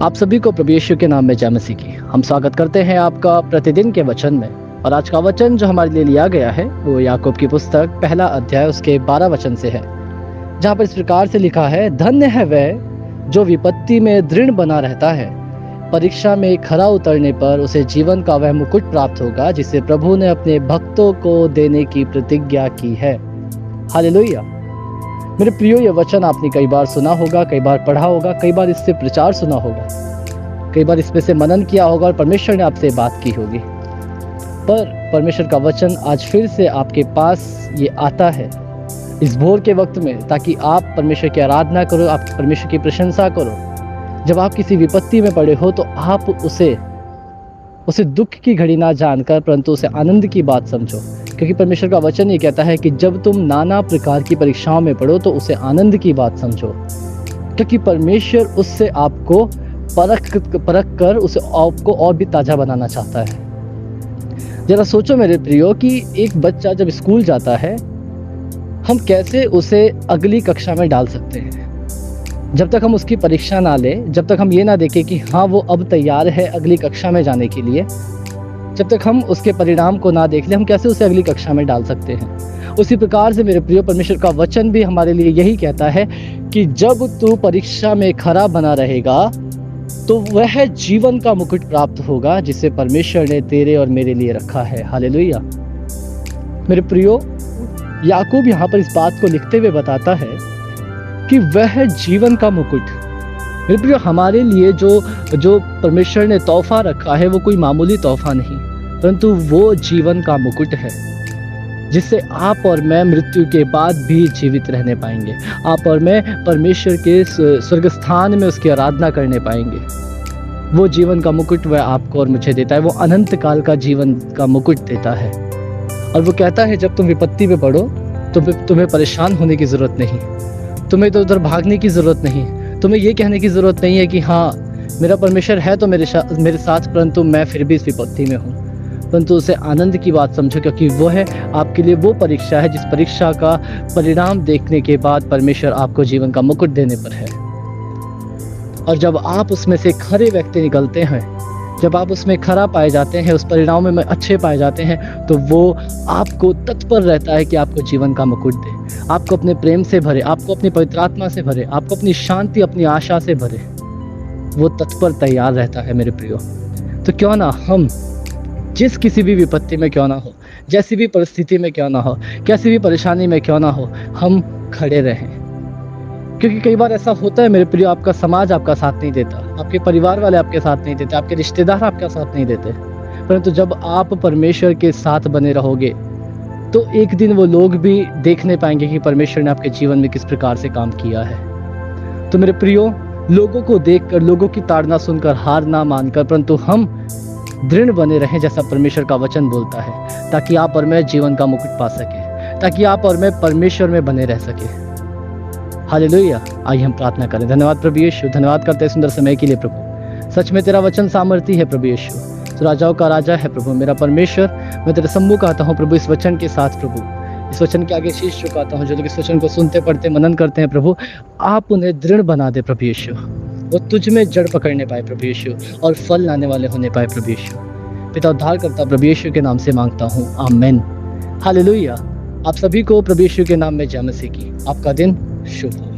आप सभी को प्रभु यीशु के नाम में जय मसीह की। हम स्वागत करते हैं आपका प्रतिदिन के वचन में। और आज का वचन जो हमारे लिए लिया गया है वो याकूब की पुस्तक पहला अध्याय उसके 12 वचन से है, जहाँ पर इस प्रकार से लिखा है, धन्य है वह जो विपत्ति में दृढ़ बना रहता है, परीक्षा में खरा उतरने पर उसे जीवन का वह मुकुट प्राप्त होगा जिसे प्रभु ने अपने भक्तों को देने की प्रतिज्ञा की है। हालेलुया। मेरे प्रियो, ये वचन आपने कई बार सुना होगा, कई बार पढ़ा होगा, कई बार इससे प्रचार सुना होगा, कई बार इसमें से मनन किया होगा और परमेश्वर ने आपसे बात की होगी। पर परमेश्वर का वचन आज फिर से आपके पास ये आता है इस भोर के वक्त में, ताकि आप परमेश्वर की आराधना करो, आप परमेश्वर की प्रशंसा करो। जब आप किसी विपत्ति में पड़े हो तो आप उसे दुख की घड़ी ना जानकर परंतु उसे आनंद की बात समझो, क्योंकि परमेश्वर का वचन ये कहता है कि जब तुम नाना प्रकार की परीक्षाओं में पड़ो तो उसे आनंद की बात समझो, क्योंकि परमेश्वर उससे आपको परख कर उसे आपको और भी ताज़ा बनाना चाहता है। जरा सोचो मेरे प्रियो कि एक बच्चा जब स्कूल जाता है, हम कैसे उसे अगली कक्षा में डाल सकते हैं? जब तक हम उसकी परीक्षा ना लें, जब तक हम ये ना देखें कि हाँ वो अब तैयार है अगली कक्षा में जाने के लिए, जब तक हम उसके परिणाम को ना देख लें, हम कैसे उसे अगली कक्षा में डाल सकते हैं? उसी प्रकार से मेरे प्रिय, परमेश्वर का वचन भी हमारे लिए यही कहता है कि जब तू परीक्षा में खरा बना रहेगा तो वह जीवन का मुकुट प्राप्त होगा जिसे परमेश्वर ने तेरे और मेरे लिए रखा है। हालेलुया। मेरे प्रियो, याकूब यहाँ पर इस बात को लिखते हुए बताता है कि वह जीवन का मुकुट, मेरे प्रियो, हमारे लिए जो परमेश्वर ने तोहफा रखा है वो कोई मामूली तोहफा नहीं, परंतु वो जीवन का मुकुट है जिससे आप और मैं मृत्यु के बाद भी जीवित रहने पाएंगे। आप और मैं परमेश्वर के स्वर्ग स्थान में उसकी आराधना करने पाएंगे। वो जीवन का मुकुट वह आपको और मुझे देता है, वो अनंत काल का जीवन का मुकुट देता है। और वो कहता है जब तुम विपत्ति में पड़ो तो तुम्हें परेशान होने की ज़रूरत नहीं, तुम्हें इधर उधर भागने की ज़रूरत नहीं, तुम्हें ये कहने की ज़रूरत नहीं है कि हाँ मेरा परमेश्वर है तो मेरे साथ, परंतु मैं फिर भी इस विपत्ति में हूँ। परंतु उसे आनंद की बात समझो, क्योंकि वो है आपके लिए वो परीक्षा है जिस परीक्षा का परिणाम देखने के बाद परमेश्वर आपको जीवन का मुकुट देने पर है। और जब आप उसमें से खरे व्यक्ति निकलते हैं, जब आप उसमें खरा पाए जाते हैं, उस परिणाम में अच्छे पाए जाते हैं, तो वो आपको तत्पर रहता है कि आपको जीवन का मुकुट दे, आपको अपने प्रेम से भरे, आपको अपनी पवित्र आत्मा से भरे, आपको अपनी शांति, अपनी आशा से भरे। वो तत्पर तैयार रहता है मेरे प्रियो। तो क्यों ना हम जिस किसी भी विपत्ति में क्यों ना हो, जैसी भी परिस्थिति में क्यों ना हो, कैसी भी परेशानी में क्यों ना हो, हम खड़े रहें। क्योंकि कई बार ऐसा होता है मेरे प्रियो, आपका समाज आपका साथ नहीं देता, आपके परिवार वाले आपके साथ नहीं देते, आपके रिश्तेदार आपका साथ नहीं देते, परंतु जब आप परमेश्वर के साथ बने रहोगे तो एक दिन वो लोग भी देखने पाएंगे कि परमेश्वर ने आपके जीवन में किस प्रकार से काम किया है। तो मेरे प्रियो, लोगों को देखकर, लोगों की ताड़ना सुनकर हार ना मानकर, परंतु हम दृढ़ बने रहें जैसा परमेश्वर का वचन बोलता है, ताकि आप और मैं जीवन का मुकुट पा सके, ताकि आप और मैं परमेश्वर में बने रह सके। हालेलुया। आइए हम प्रार्थना करें। धन्यवाद प्रभु यीशु, धन्यवाद करते हैं सुंदर समय के लिए प्रभु। सच में तेरा वचन सामर्थी है प्रभु यीशु, तो राजाओं का राजा है प्रभु, मेरा परमेश्वर। मैं तेरे सम्मुख आता हूँ प्रभु इस वचन के साथ प्रभु, इस वचन के आगे शीश झुकाता हूँ। जो लोग इस वचन को सुनते, पढ़ते, मनन करते हैं प्रभु, आप उन्हें दृढ़ बना दे प्रभु यीशु, वो तुझ में जड़ पकड़ने पाए प्रभु यीशु और फल लाने वाले होने पाए प्रभु यीशु। पिता उद्धार करता प्रभु यीशु के नाम से मांगता हूँ, आमीन। हालेलुया। आप सभी को प्रभु यीशु के नाम में जय मसीह की। आपका दिन शुभ हो।